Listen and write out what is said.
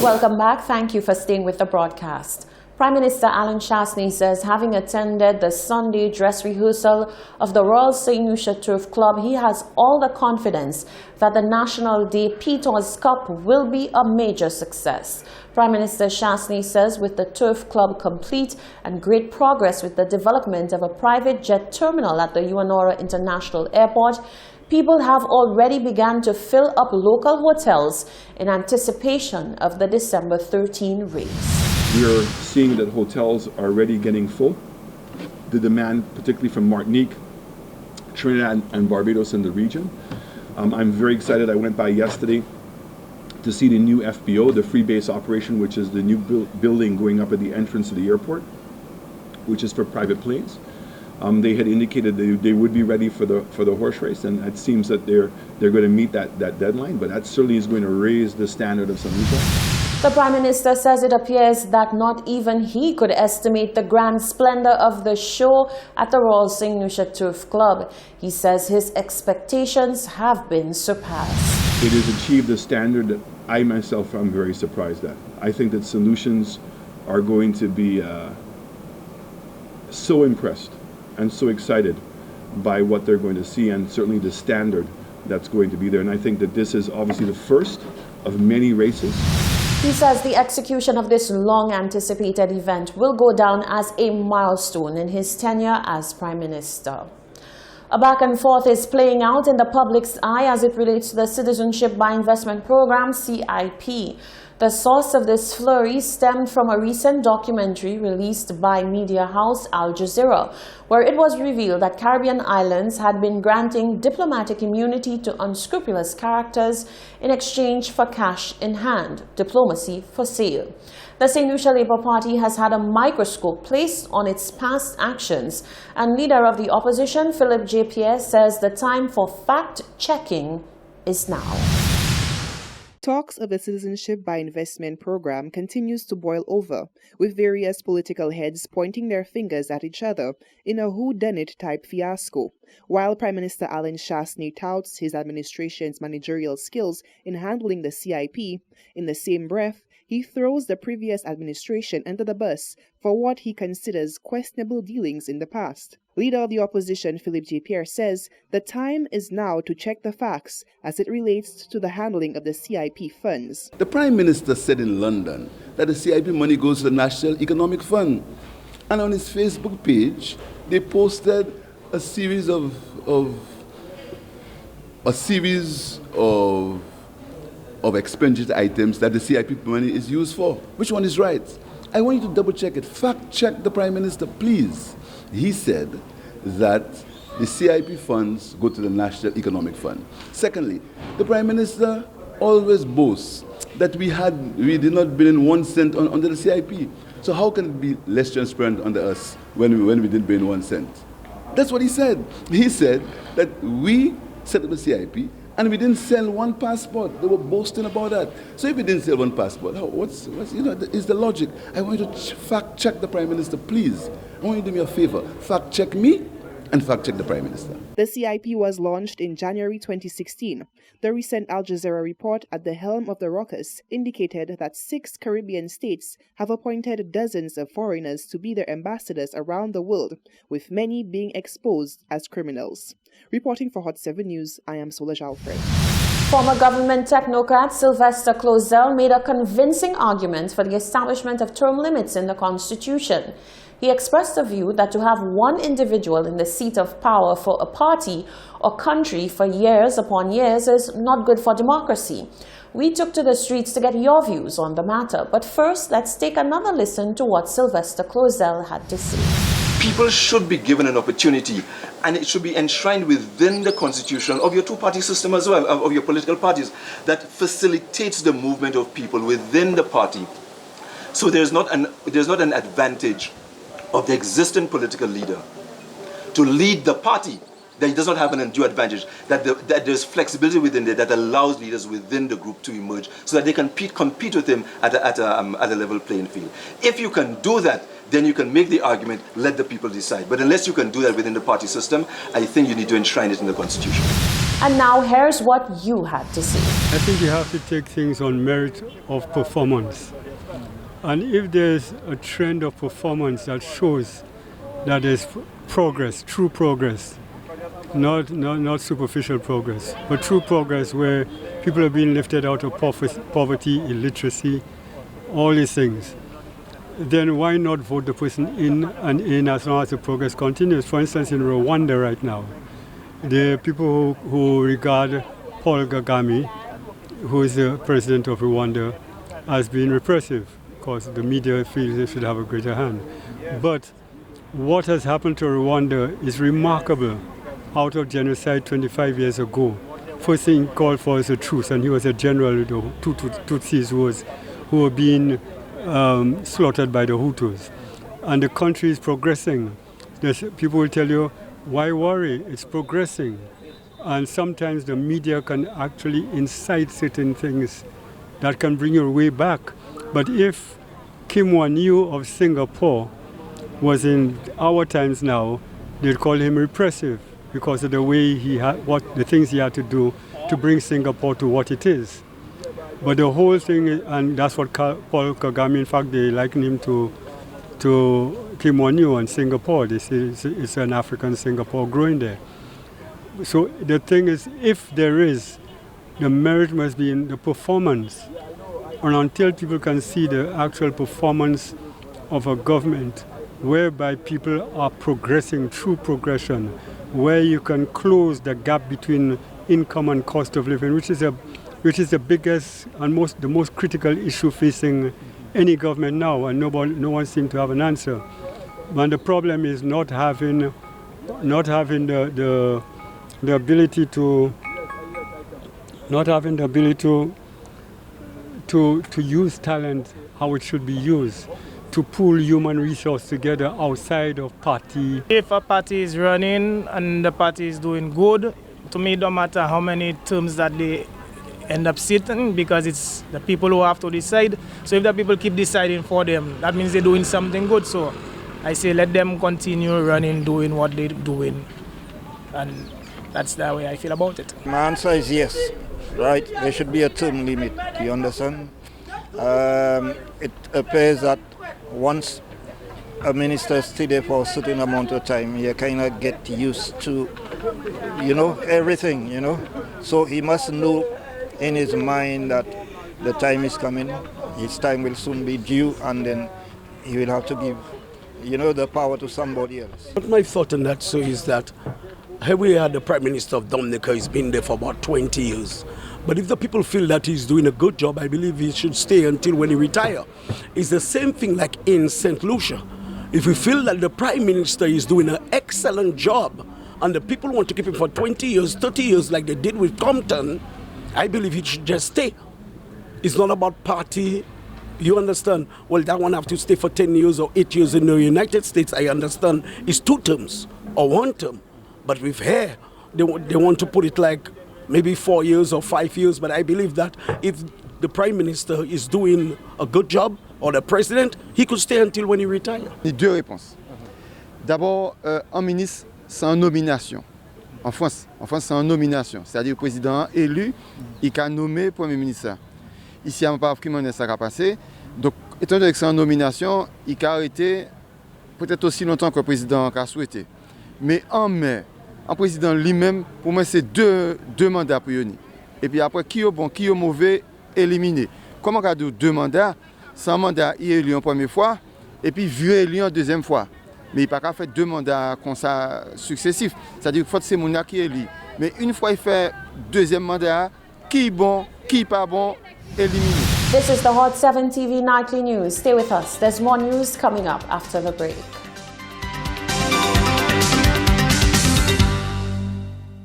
Welcome back. Thank you for staying with the broadcast. Prime Minister Alan Chastanet says, having attended the Sunday dress rehearsal of the Royal St. Lucia Turf Club, he has all the confidence that the National Day Peters Cup will be a major success. Prime Minister Chastanet says with the Turf Club complete and great progress with the development of a private jet terminal at the Uanora International Airport, people have already begun to fill up local hotels in anticipation of the December 13 race. We are seeing that hotels are already getting full. The demand, particularly from Martinique, Trinidad and Barbados in the region. I'm very excited. I went by yesterday to see the new FBO, the free base operation, which is the new building going up at the entrance of the airport, which is for private planes. They had indicated they would be ready for the horse race, and it seems that they're going to meet that deadline, but that certainly is going to raise the standard of St. Lucia. The Prime Minister says it appears that not even he could estimate the grand splendor of the show at the Royal St. Lucia Turf Club. He says his expectations have been surpassed. It has achieved a standard that I myself am very surprised at. I think that St. Lucians are going to be so impressed and so excited by what they're going to see, and certainly the standard that's going to be there. And I think that this is obviously the first of many races. He says the execution of this long-anticipated event will go down as a milestone in his tenure as Prime Minister. A back and forth is playing out in the public's eye as it relates to the Citizenship by Investment Program, CIP. The source of this flurry stemmed from a recent documentary released by media house Al Jazeera, where it was revealed that Caribbean islands had been granting diplomatic immunity to unscrupulous characters in exchange for cash in hand, diplomacy for sale. The St. Lucia Labour Party has had a microscope placed on its past actions, and leader of the opposition, Philip J. Pierre, says the time for fact-checking is now. Talks of the Citizenship by Investment program continues to boil over, with various political heads pointing their fingers at each other in a whodunit type fiasco. While Prime Minister Alan Chastanet touts his administration's managerial skills in handling the CIP, in the same breath, he throws the previous administration under the bus for what he considers questionable dealings in the past. Leader of the opposition, Philip J. Pierre, says the time is now to check the facts as it relates to the handling of the CIP funds. The Prime Minister said in London that the CIP money goes to the National Economic Fund. And on his Facebook page, they posted a series of expenditure items that the CIP money is used for. Which one is right? I want you to double check it. Fact check the Prime Minister, please. He said that the CIP funds go to the National Economic Fund. Secondly, the Prime Minister always boasts that we did not bring in 1 cent under the CIP. So how can it be less transparent under us when we didn't bring in 1 cent? That's what he said. He said that we set up the CIP and we didn't sell 1 passport. They were boasting about that. So if we didn't sell 1 passport, what's is the logic? I want you to fact check the Prime Minister, please. I want you to do me a favor. Fact check me and fact check the Prime Minister. The CIP was launched in January 2016. The recent Al Jazeera report at the helm of the ruckus indicated that 6 Caribbean states have appointed dozens of foreigners to be their ambassadors around the world, with many being exposed as criminals. Reporting for Hot 7 News, I am Solange Alfred. Former government technocrat Sylvester Closel made a convincing argument for the establishment of term limits in the Constitution. He expressed a view that to have one individual in the seat of power for a party or country for years upon years is not good for democracy. We took to the streets to get your views on the matter, but first let's take another listen to what Sylvester Closel had to say. People should be given an opportunity, and it should be enshrined within the constitution of your two-party system as well, of your political parties, that facilitates the movement of people within the party. So there's not an advantage of the existing political leader to lead the party, that he does not have an undue advantage, that there's flexibility within there that allows leaders within the group to emerge so that they can compete with him at a level playing field. If you can do that, then you can make the argument, let the people decide. But unless you can do that within the party system, I think you need to enshrine it in the Constitution. And now here's what you had to say. I think you have to take things on merit of performance. And if there's a trend of performance that shows that there's progress, true progress, not superficial progress, but true progress where people are being lifted out of poverty, illiteracy, all these things, then why not vote the person in and in as long as the progress continues? For instance, in Rwanda right now, the people who regard Paul Kagame, who is the president of Rwanda, as being repressive, because the media feels they should have a greater hand. But what has happened to Rwanda is remarkable. Out of genocide 25 years ago, first thing he called for is a truce, and he was a general with the Tutsis who were being slaughtered by the Hutus. And the country is progressing. People will tell you, why worry? It's progressing. And sometimes the media can actually incite certain things that can bring you way back. But if Kim Wan-yu of Singapore was in our times now, they'd call him repressive because of the way the things he had to do to bring Singapore to what it is. But the whole thing, and that's what Paul Kagame, in fact, they liken him to Kim Wan-yu in Singapore. They say it's an African Singapore growing there. So the thing is, if there is, the merit must be in the performance. And until people can see the actual performance of a government whereby people are progressing, true progression, where you can close the gap between income and cost of living, which is the biggest and the most critical issue facing any government now, and no one seems to have an answer. And the problem is not having the ability to use talent how it should be used, to pool human resource together outside of party. If a party is running and the party is doing good, to me it don't matter how many terms that they end up sitting, because it's the people who have to decide. So if the people keep deciding for them, that means they're doing something good. So I say let them continue running, doing what they're doing. And that's the way I feel about it. My answer is yes, right? There should be a term limit, you understand? It appears that once a minister stays there for a certain amount of time, you kind of get used to, everything, So he must know in his mind that the time is coming, his time will soon be due, and then he will have to give, the power to somebody else. But my thought on that, sir, is that here we had the Prime Minister of Dominica, he's been there for about 20 years. But if the people feel that he's doing a good job, I believe he should stay until when he retire. It's the same thing like in St. Lucia. If we feel that the Prime Minister is doing an excellent job and the people want to keep him for 20 years, 30 years like they did with Compton, I believe he should just stay. It's not about party. You understand? Well, that one have to stay for 10 years or 8 years in the United States. I understand it's 2 terms or 1 term. But with hair, they want to put it like maybe 4 years or 5 years. But I believe that if the Prime Minister is doing a good job, or the President, he could stay until when he retires. Il y a 2 réponses. D'abord, un ministre, c'est en nomination. En France, c'est en nomination. C'est-à-dire le président élu, il a nommé Premier ministre. Ici, à Mpavkimane, ça a passé. Donc, étant donné que c'est en nomination, il a arrêté peut-être aussi longtemps que le président a souhaité. Mais en mai, en président lui-même, pour moi, c'est deux mandats pour lui. Et puis après, qui est bon, qui est mauvais, éliminé. Comment on a 2 mandats? C'est un mandat, il est élu en première fois, et puis vieux élu en deuxième fois. Mais il n'a pas fait 2 mandats comme ça successifs. C'est-à-dire qu'il faut que c'est mon qui est élu. Mais une fois il fait 2e mandat, qui est bon, qui n'est pas bon, éliminé. This is the Hot 7 TV Nightly News. Stay with us. There's more news coming up after the break.